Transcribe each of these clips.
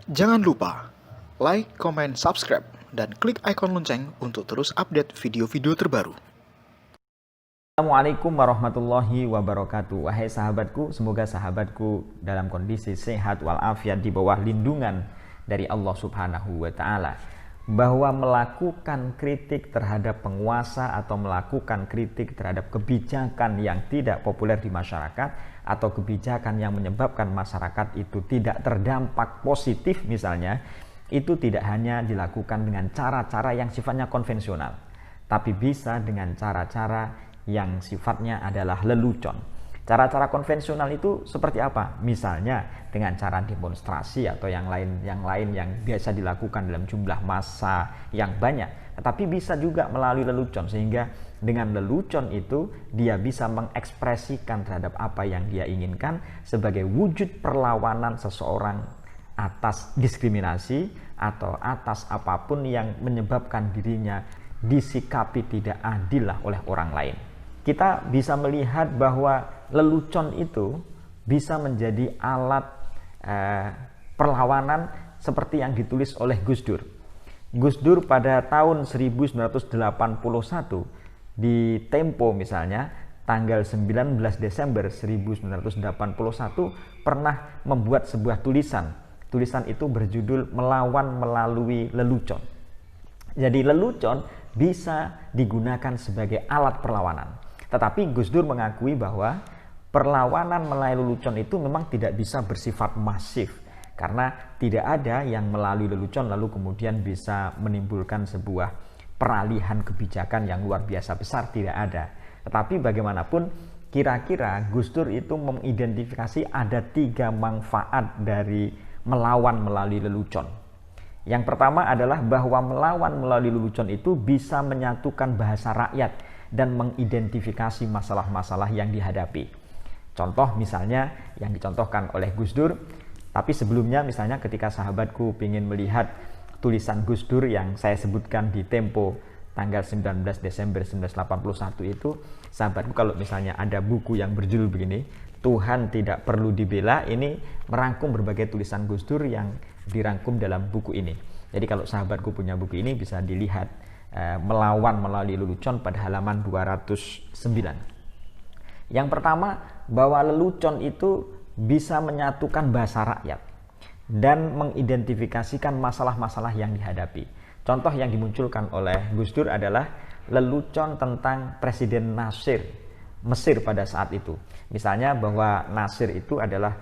Jangan lupa like, comment, subscribe, dan klik ikon lonceng untuk terus update video-video terbaru. Assalamualaikum warahmatullahi wabarakatuh. Wahai sahabatku, semoga sahabatku dalam kondisi sehat walafiat di bawah lindungan dari Allah Subhanahu wa Ta'ala. Bahwa melakukan kritik terhadap penguasa atau melakukan kritik terhadap kebijakan yang tidak populer di masyarakat atau kebijakan yang menyebabkan masyarakat itu tidak terdampak positif misalnya, itu tidak hanya dilakukan dengan cara-cara yang sifatnya konvensional, tapi bisa dengan cara-cara yang sifatnya adalah lelucon. Cara-cara konvensional itu seperti apa? Misalnya dengan cara demonstrasi atau yang lain yang biasa dilakukan dalam jumlah massa yang banyak. Tetapi bisa juga melalui lelucon, sehingga dengan lelucon itu dia bisa mengekspresikan terhadap apa yang dia inginkan sebagai wujud perlawanan seseorang atas diskriminasi atau atas apapun yang menyebabkan dirinya disikapi tidak adil oleh orang lain. Kita bisa melihat bahwa lelucon itu bisa menjadi alat perlawanan seperti yang ditulis oleh Gus Dur. Gus Dur pada tahun 1981 di Tempo misalnya, tanggal 19 Desember 1981 pernah membuat sebuah tulisan. Tulisan itu berjudul Melawan Melalui Lelucon. Jadi lelucon bisa digunakan sebagai alat perlawanan. Tetapi Gus Dur mengakui bahwa perlawanan melalui lelucon itu memang tidak bisa bersifat masif, karena tidak ada yang melalui lelucon lalu kemudian bisa menimbulkan sebuah peralihan kebijakan yang luar biasa besar, tidak ada. Tetapi bagaimanapun kira-kira Gus Dur itu mengidentifikasi ada 3 manfaat dari melawan melalui lelucon. Yang pertama adalah bahwa melawan melalui lelucon itu bisa menyatukan bahasa rakyat dan mengidentifikasi masalah-masalah yang dihadapi. Contoh misalnya yang dicontohkan oleh Gus Dur, tapi sebelumnya misalnya ketika sahabatku ingin melihat tulisan Gus Dur yang saya sebutkan di Tempo tanggal 19 Desember 1981 itu, sahabatku kalau misalnya ada buku yang berjudul begini, Tuhan Tidak Perlu Dibela, ini merangkum berbagai tulisan Gus Dur yang dirangkum dalam buku ini. Jadi kalau sahabatku punya buku ini bisa dilihat, melawan melalui lelucon pada halaman 209. Yang pertama, bahwa lelucon itu bisa menyatukan bahasa rakyat dan mengidentifikasikan masalah-masalah yang dihadapi. Contoh yang dimunculkan oleh Gus Dur adalah lelucon tentang Presiden Nasir Mesir pada saat itu. Misalnya bahwa Nasir itu adalah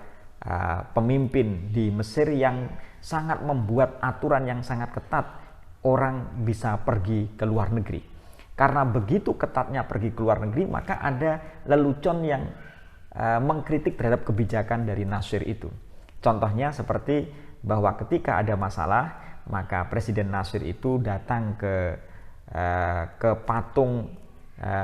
pemimpin di Mesir yang sangat membuat aturan yang sangat ketat, orang bisa pergi ke luar negeri. Karena begitu ketatnya pergi ke luar negeri, maka ada lelucon yang mengkritik terhadap kebijakan dari Nasir itu. Contohnya seperti bahwa ketika ada masalah, maka Presiden Nasir itu datang ke patung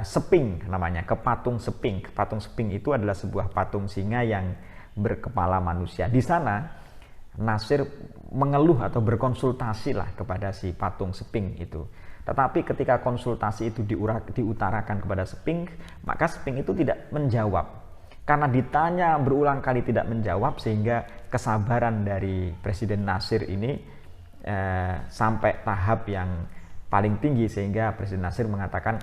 Seping namanya, ke patung Seping. Patung Seping itu adalah sebuah patung singa yang berkepala manusia. Di sana Nasir mengeluh atau berkonsultasi kepada si patung Seping itu. Tetapi ketika konsultasi itu diutarakan kepada Seping, maka Seping itu tidak menjawab. Karena ditanya berulang kali tidak menjawab, sehingga kesabaran dari Presiden Nasir ini sampai tahap yang paling tinggi, sehingga Presiden Nasir mengatakan,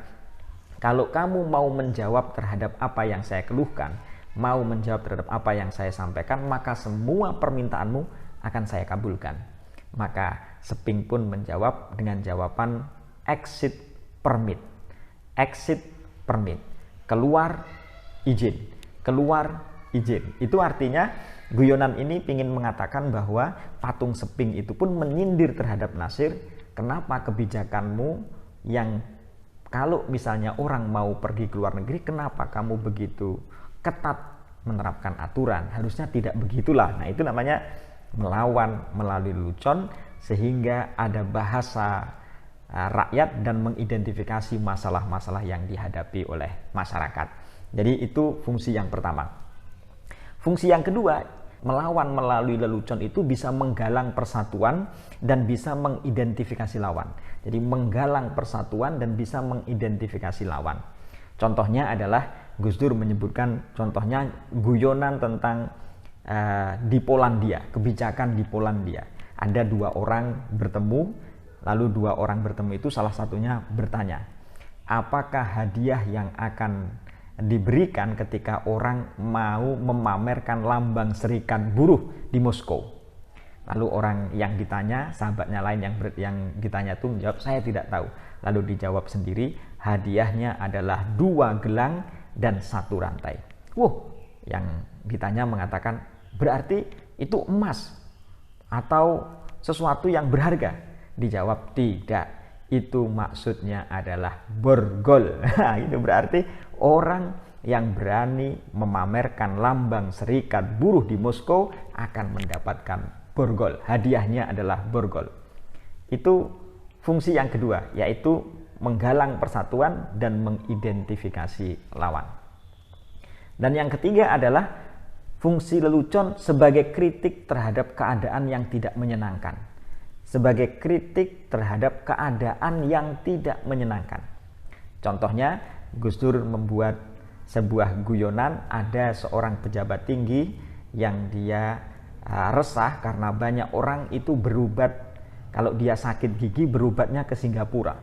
kalau kamu mau menjawab terhadap apa yang saya keluhkan, mau menjawab terhadap apa yang saya sampaikan, maka semua permintaanmu akan saya kabulkan. Maka Seping pun menjawab dengan jawaban exit permit. Exit permit. Keluar izin. Keluar izin. Itu artinya guyonan ini ingin mengatakan bahwa patung Seping itu pun menyindir terhadap Nasir, kenapa kebijakanmu yang kalau misalnya orang mau pergi ke luar negeri, kenapa kamu begitu ketat menerapkan aturan? Harusnya tidak begitulah. Nah, itu namanya melawan melalui lelucon, sehingga ada bahasa rakyat dan mengidentifikasi masalah-masalah yang dihadapi oleh masyarakat. Jadi itu fungsi yang pertama. Fungsi yang kedua, melawan melalui lelucon itu bisa menggalang persatuan dan bisa mengidentifikasi lawan. Jadi menggalang persatuan dan bisa mengidentifikasi lawan. Contohnya adalah Gus Dur menyebutkan contohnya guyonan tentang di Polandia, kebijakan di Polandia. Ada dua orang bertemu, lalu dua orang bertemu itu salah satunya bertanya, apakah hadiah yang akan diberikan ketika orang mau memamerkan lambang serikat buruh di Moskow? Lalu orang yang ditanya, sahabatnya lain yang ditanya itu menjawab, saya tidak tahu. Lalu dijawab sendiri, hadiahnya adalah 2 gelang dan 1 rantai. Yang ditanya mengatakan, berarti itu emas atau sesuatu yang berharga? Dijawab, tidak, itu maksudnya adalah borgol. Itu berarti orang yang berani memamerkan lambang serikat buruh di Moskow akan mendapatkan borgol. Hadiahnya adalah borgol. Itu fungsi yang kedua, yaitu menggalang persatuan dan mengidentifikasi lawan. Dan yang ketiga adalah fungsi lelucon sebagai kritik terhadap keadaan yang tidak menyenangkan. Sebagai kritik terhadap keadaan yang tidak menyenangkan. Contohnya, Gus Dur membuat sebuah guyonan, ada seorang pejabat tinggi yang dia resah karena banyak orang itu berobat, kalau dia sakit gigi berobatnya ke Singapura.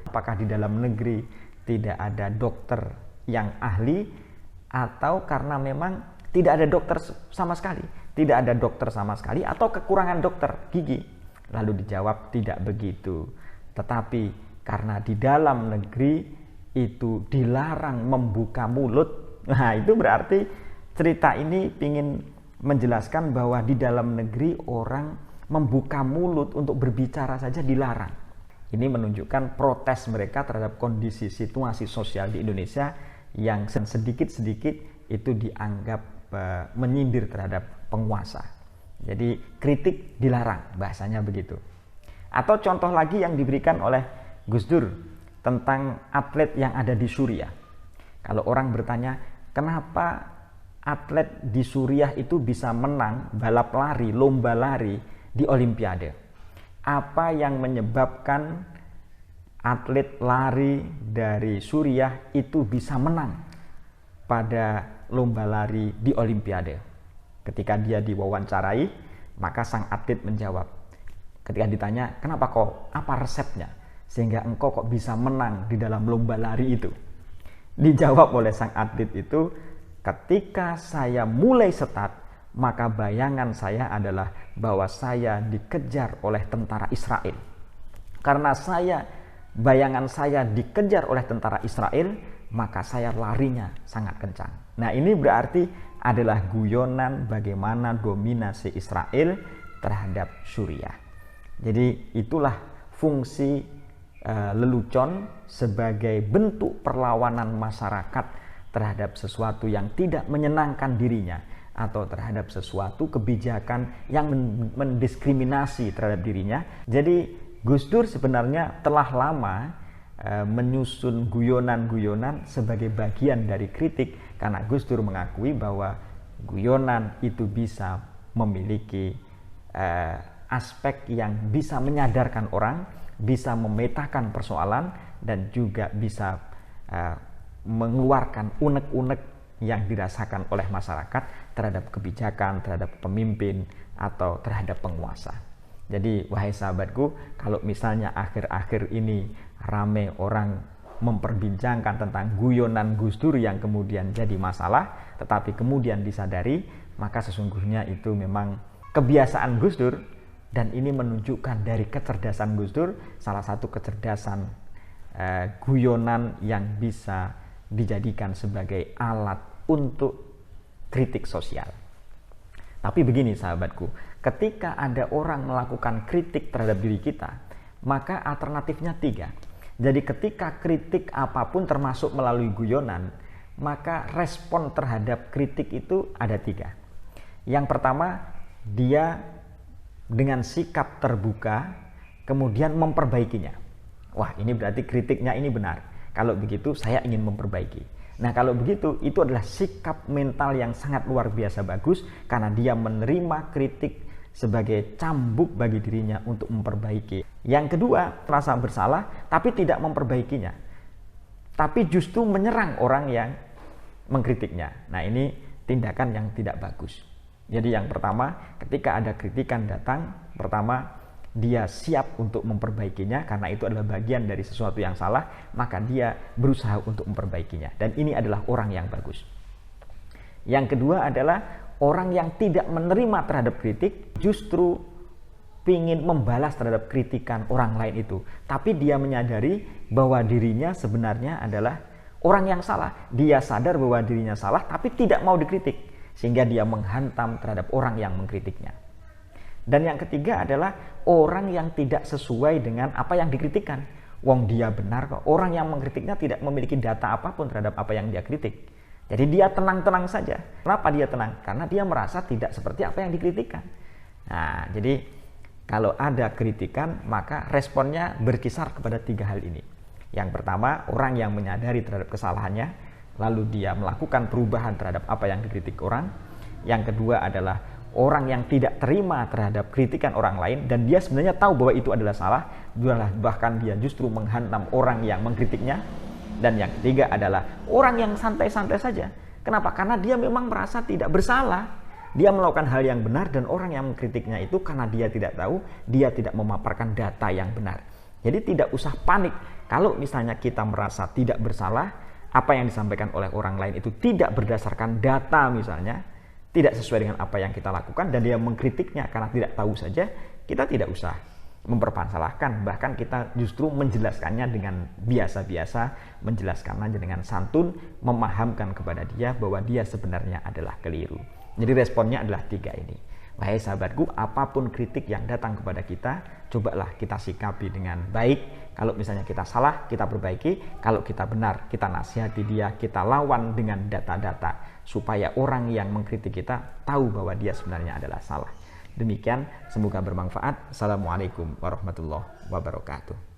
Apakah di dalam negeri tidak ada dokter yang ahli, atau karena memang tidak ada dokter sama sekali? Tidak ada dokter sama sekali atau kekurangan dokter gigi? Lalu dijawab, tidak begitu. Tetapi karena di dalam negeri itu dilarang membuka mulut. Nah, itu berarti cerita ini ingin menjelaskan bahwa di dalam negeri orang membuka mulut untuk berbicara saja dilarang. Ini menunjukkan protes mereka terhadap kondisi situasi sosial di Indonesia yang sedikit-sedikit itu dianggap menyindir terhadap penguasa. Jadi kritik dilarang, bahasanya begitu. Atau contoh lagi yang diberikan oleh Gus Dur tentang atlet yang ada di Suriah. Kalau orang bertanya, kenapa atlet di Suriah itu bisa menang balap lari, lomba lari di Olimpiade? Apa yang menyebabkan atlet lari dari Suriah itu bisa menang pada lomba lari di Olimpiade? Ketika dia diwawancarai, maka sang atlet menjawab. Ketika ditanya, kenapa kok, apa resepnya sehingga engkau kok bisa menang di dalam lomba lari itu? Dijawab oleh sang atlet itu, ketika saya mulai start, maka bayangan saya adalah bahwa saya dikejar oleh tentara Israel. Karena bayangan saya dikejar oleh tentara Israel, maka saya larinya sangat kencang. Nah, ini berarti adalah guyonan bagaimana dominasi Israel terhadap Suriah. Jadi itulah fungsi lelucon sebagai bentuk perlawanan masyarakat terhadap sesuatu yang tidak menyenangkan dirinya, atau terhadap sesuatu kebijakan yang mendiskriminasi terhadap dirinya. Jadi Gus Dur sebenarnya telah lama menyusun guyonan-guyonan sebagai bagian dari kritik, karena Gus Dur mengakui bahwa guyonan itu bisa memiliki aspek yang bisa menyadarkan orang, bisa memetakan persoalan, dan juga bisa mengeluarkan unek-unek yang dirasakan oleh masyarakat terhadap kebijakan, terhadap pemimpin, atau terhadap penguasa. Jadi wahai sahabatku, kalau misalnya akhir-akhir ini rame orang memperbincangkan tentang guyonan Gus Dur yang kemudian jadi masalah, tetapi kemudian disadari, maka sesungguhnya itu memang kebiasaan Gus Dur, dan ini menunjukkan dari kecerdasan Gus Dur, salah satu kecerdasan guyonan yang bisa dijadikan sebagai alat untuk kritik sosial. Tapi begini sahabatku, ketika ada orang melakukan kritik terhadap diri kita, maka alternatifnya 3. Jadi ketika kritik apapun termasuk melalui guyonan, maka respon terhadap kritik itu ada 3. Yang pertama, dia dengan sikap terbuka kemudian memperbaikinya. Wah, ini berarti kritiknya ini benar. Kalau begitu saya ingin memperbaiki. Nah, kalau begitu itu adalah sikap mental yang sangat luar biasa bagus, karena dia menerima kritik sebagai cambuk bagi dirinya untuk memperbaiki. Yang kedua, merasa bersalah tapi tidak memperbaikinya, tapi justru menyerang orang yang mengkritiknya. Nah, ini tindakan yang tidak bagus. Jadi yang pertama, ketika ada kritikan datang, pertama dia siap untuk memperbaikinya karena itu adalah bagian dari sesuatu yang salah, maka dia berusaha untuk memperbaikinya. Dan ini adalah orang yang bagus. Yang kedua adalah orang yang tidak menerima terhadap kritik, justru ingin membalas terhadap kritikan orang lain itu. Tapi dia menyadari bahwa dirinya sebenarnya adalah orang yang salah. Dia sadar bahwa dirinya salah tapi tidak mau dikritik. Sehingga dia menghantam terhadap orang yang mengkritiknya. Dan yang ketiga adalah orang yang tidak sesuai dengan apa yang dikritikkan. Wong dia benar kok. Orang yang mengkritiknya tidak memiliki data apapun terhadap apa yang dia kritik. Jadi dia tenang-tenang saja. Kenapa dia tenang? Karena dia merasa tidak seperti apa yang dikritikkan. Nah, jadi kalau ada kritikan, maka responnya berkisar kepada 3 hal ini. Yang pertama, orang yang menyadari terhadap kesalahannya, lalu dia melakukan perubahan terhadap apa yang dikritik orang. Yang kedua adalah orang yang tidak terima terhadap kritikan orang lain dan dia sebenarnya tahu bahwa itu adalah salah, bahkan dia justru menghantam orang yang mengkritiknya. Dan yang ketiga adalah orang yang santai-santai saja. Kenapa? Karena dia memang merasa tidak bersalah. Dia melakukan hal yang benar dan orang yang mengkritiknya itu karena dia tidak tahu, dia tidak memaparkan data yang benar. Jadi tidak usah panik kalau misalnya kita merasa tidak bersalah, apa yang disampaikan oleh orang lain itu tidak berdasarkan data misalnya, tidak sesuai dengan apa yang kita lakukan dan dia mengkritiknya karena tidak tahu saja, kita tidak usah mempermasalahkan, bahkan kita justru menjelaskannya dengan biasa-biasa, menjelaskannya dengan santun, memahamkan kepada dia bahwa dia sebenarnya adalah keliru. Jadi responnya adalah 3 ini. Wahai sahabatku, apapun kritik yang datang kepada kita, cobalah kita sikapi dengan baik. Kalau misalnya kita salah, kita perbaiki. Kalau kita benar, kita nasihati dia, kita lawan dengan data-data. Supaya orang yang mengkritik kita tahu bahwa dia sebenarnya adalah salah. Demikian, semoga bermanfaat. Assalamualaikum warahmatullahi wabarakatuh.